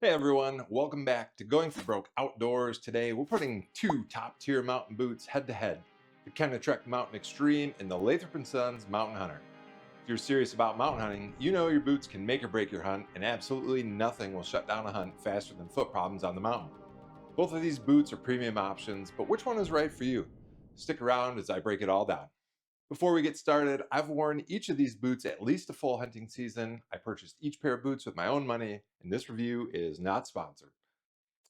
Hey everyone, welcome back to Going for Broke Outdoors. Today we're putting two top tier mountain boots head to head, the Kenetrek Mountain Extreme and the Lathrop Sons Mountain Hunter. If you're serious about mountain hunting, you know your boots can make or break your hunt, and absolutely nothing will shut down a hunt faster than foot problems on the mountain. Both of these boots are premium options, but which one is right for you? Stick around as I break it all down. Before we get started, I've worn each of these boots at least a full hunting season. I purchased each pair of boots with my own money, and this review is not sponsored.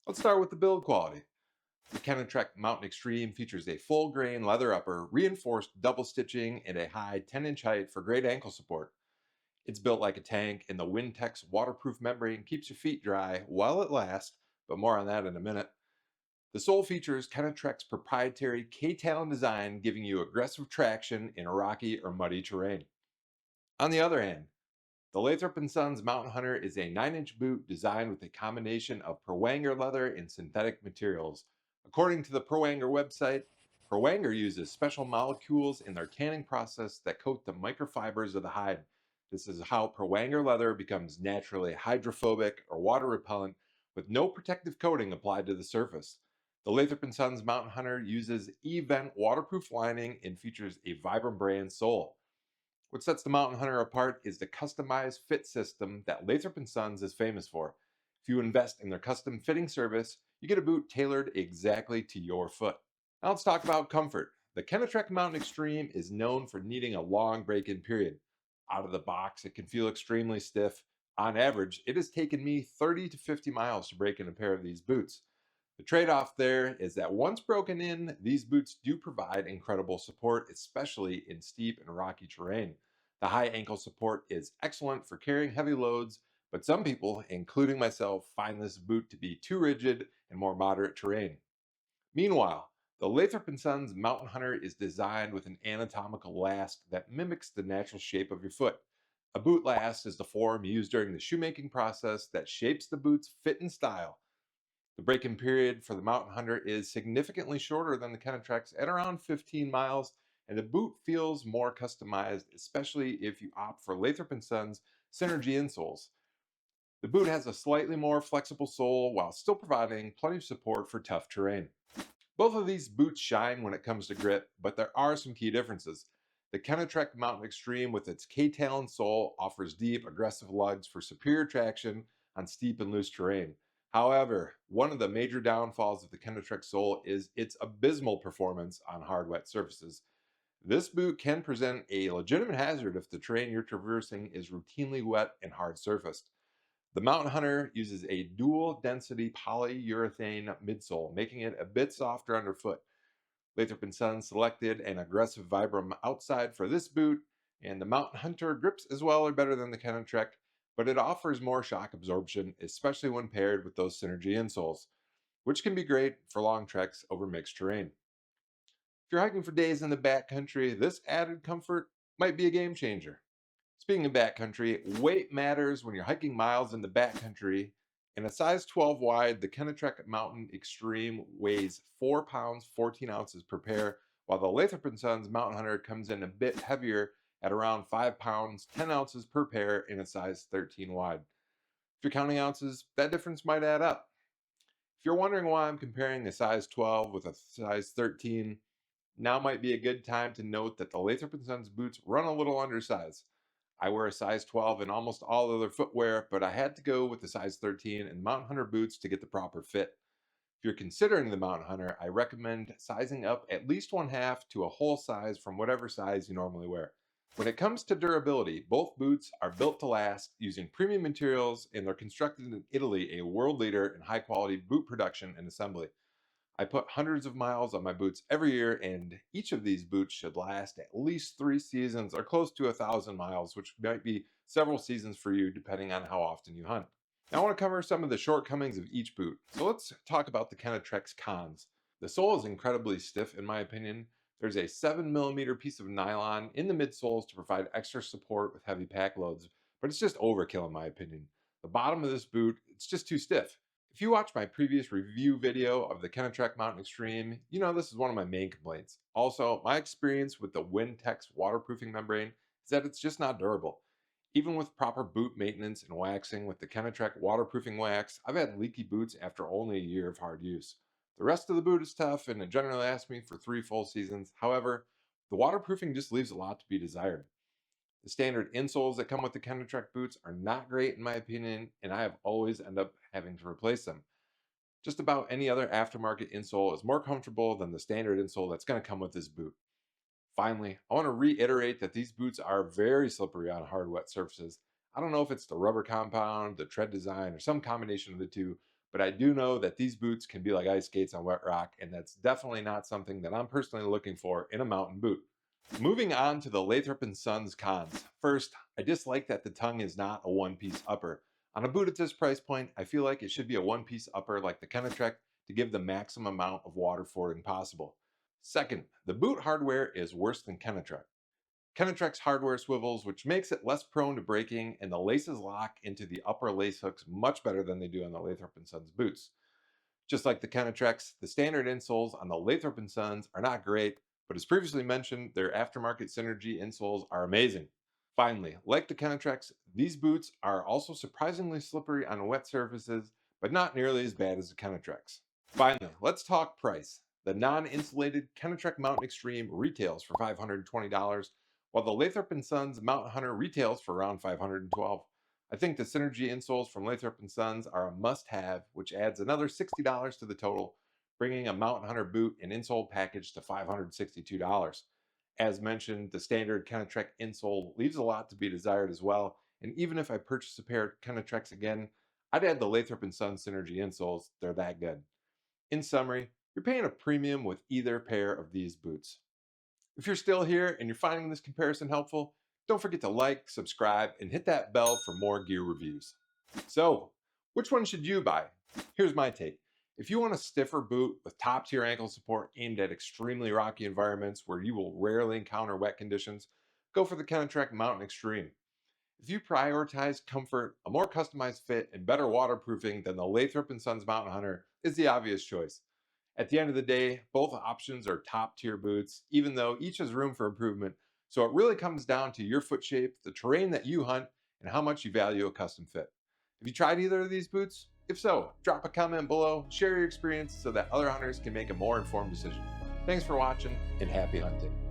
Let's start with the build quality. The Kenetrek Mountain Extreme features a full grain leather upper, reinforced double stitching, and a high 10-inch height for great ankle support. It's built like a tank, and the Wintex waterproof membrane keeps your feet dry while it lasts, but more on that in a minute. The sole features Kenetrek's proprietary K-Talon design, giving you aggressive traction in rocky or muddy terrain. On the other hand, the Lathrop Sons Mountain Hunter is a 9-inch boot designed with a combination of Perwanger leather and synthetic materials. According to the Perwanger website, Perwanger uses special molecules in their tanning process that coat the microfibers of the hide. This is how Perwanger leather becomes naturally hydrophobic or water repellent with no protective coating applied to the surface. The Lathrop Sons Mountain Hunter uses E-Vent waterproof lining and features a Vibram brand sole. What sets the Mountain Hunter apart is the customized fit system that Lathrop & Sons is famous for. If you invest in their custom fitting service, you get a boot tailored exactly to your foot. Now let's talk about comfort. The Kenetrek Mountain Extreme is known for needing a long break-in period. Out of the box, it can feel extremely stiff. On average, it has taken me 30 to 50 miles to break in a pair of these boots. The trade off there is that once broken in, these boots do provide incredible support, especially in steep and rocky terrain. The high ankle support is excellent for carrying heavy loads, but some people, including myself, find this boot to be too rigid in more moderate terrain. Meanwhile, the Lathrop & Sons Mountain Hunter is designed with an anatomical last that mimics the natural shape of your foot. A boot last is the form used during the shoemaking process that shapes the boot's fit and style. The break-in period for the Mountain Hunter is significantly shorter than the Kenetrek's at around 15 miles, and the boot feels more customized, especially if you opt for Lathrop & Sons Synergy insoles. The boot has a slightly more flexible sole while still providing plenty of support for tough terrain. Both of these boots shine when it comes to grip, but there are some key differences. The Kenetrek Mountain Extreme with its K-Talon sole offers deep, aggressive lugs for superior traction on steep and loose terrain. However, one of the major downfalls of the Kenetrek sole is its abysmal performance on hard, wet surfaces. This boot can present a legitimate hazard if the terrain you're traversing is routinely wet and hard surfaced. The Mountain Hunter uses a dual density polyurethane midsole, making it a bit softer underfoot. Lathrop & Sons selected an aggressive Vibram outside for this boot, and the Mountain Hunter grips as well or better than the Kenetrek, but it offers more shock absorption, especially when paired with those Synergy insoles, which can be great for long treks over mixed terrain. If you're hiking for days in the backcountry, this added comfort might be a game changer. Speaking of backcountry, weight matters when you're hiking miles in the backcountry. In a size 12 wide, the Kenetrek Mountain Extreme weighs 4 pounds 14 ounces per pair, while the Lathrop & Sons Mountain Hunter comes in a bit heavier at around 5 pounds 10 ounces per pair in a size 13 wide. If you're counting ounces, that difference might add up. If you're wondering why I'm comparing a size 12 with a size 13, now might be a good time to note that the Lathrop & Sons boots run a little undersized. I wear a size 12 in almost all other footwear, but I had to go with the size 13 in Mountain Hunter boots to get the proper fit. If you're considering the Mountain Hunter, I recommend sizing up at least one half to a whole size from whatever size you normally wear. When it comes to durability, both boots are built to last using premium materials, and they're constructed in Italy, a world leader in high quality boot production and assembly. I put hundreds of miles on my boots every year, and each of these boots should last at least 3 seasons or close to 1,000 miles, which might be several seasons for you depending on how often you hunt. Now, I want to cover some of the shortcomings of each boot. So let's talk about the Kenetrek's cons. The sole is incredibly stiff, in my opinion. There's a 7 millimeter piece of nylon in the midsoles to provide extra support with heavy pack loads, but it's just overkill, in my opinion. The bottom of this boot, it's just too stiff. If you watched my previous review video of the Kenetrek Mountain Extreme, you know this is one of my main complaints. Also, my experience with the Wintex waterproofing membrane is that it's just not durable. Even with proper boot maintenance and waxing with the Kenetrek waterproofing wax, I've had leaky boots after only a year of hard use. The rest of the boot is tough and it generally lasts me for 3 full seasons. However, the waterproofing just leaves a lot to be desired. The standard insoles that come with the Kenetrek boots are not great in my opinion, and I have always ended up having to replace them. Just about any other aftermarket insole is more comfortable than the standard insole that's going to come with this boot. Finally, I want to reiterate that these boots are very slippery on hard, wet surfaces. I don't know if it's the rubber compound, the tread design, or some combination of the two, but I do know that these boots can be like ice skates on wet rock, and that's definitely not something that I'm personally looking for in a mountain boot. Moving on to the Lathrop Sons cons. First, I dislike that the tongue is not a one-piece upper. On a boot at this price point, I feel like it should be a one-piece upper like the Kenetrek to give the maximum amount of water fording possible. Second, the boot hardware is worse than Kenetrek. Kenetrek's hardware swivels, which makes it less prone to breaking, and the laces lock into the upper lace hooks much better than they do on the Lathrop Sons boots. Just like the Kenetreks, the standard insoles on the Lathrop Sons are not great, but as previously mentioned, their aftermarket Synergy insoles are amazing. Finally, like the Kenetreks, these boots are also surprisingly slippery on wet surfaces, but not nearly as bad as the Kenetreks. Finally, let's talk price. The non-insulated Kenetrek Mountain Extreme retails for $520, while the Lathrop Sons Mountain Hunter retails for around $512. I think the Synergy insoles from Lathrop Sons are a must-have, which adds another $60 to the total, bringing a Mountain Hunter boot and insole package to $562. As mentioned, the standard Kenetrek insole leaves a lot to be desired as well, and even if I purchase a pair of Kenetreks again, I'd add the Lathrop Sons Synergy insoles. They're that good. In summary, you're paying a premium with either pair of these boots. If you're still here and you're finding this comparison helpful, don't forget to like, subscribe, and hit that bell for more gear reviews. So, which one should you buy? Here's my take. If you want a stiffer boot with top tier ankle support aimed at extremely rocky environments where you will rarely encounter wet conditions, go for the Kenetrek Mountain Extreme. If you prioritize comfort, a more customized fit, and better waterproofing, then the Lathrop Sons Mountain Hunter is the obvious choice. At the end of the day, both options are top tier boots, even though each has room for improvement. So it really comes down to your foot shape, the terrain that you hunt, and how much you value a custom fit. Have you tried either of these boots? If so, drop a comment below, share your experience so that other hunters can make a more informed decision. Thanks for watching, and happy hunting.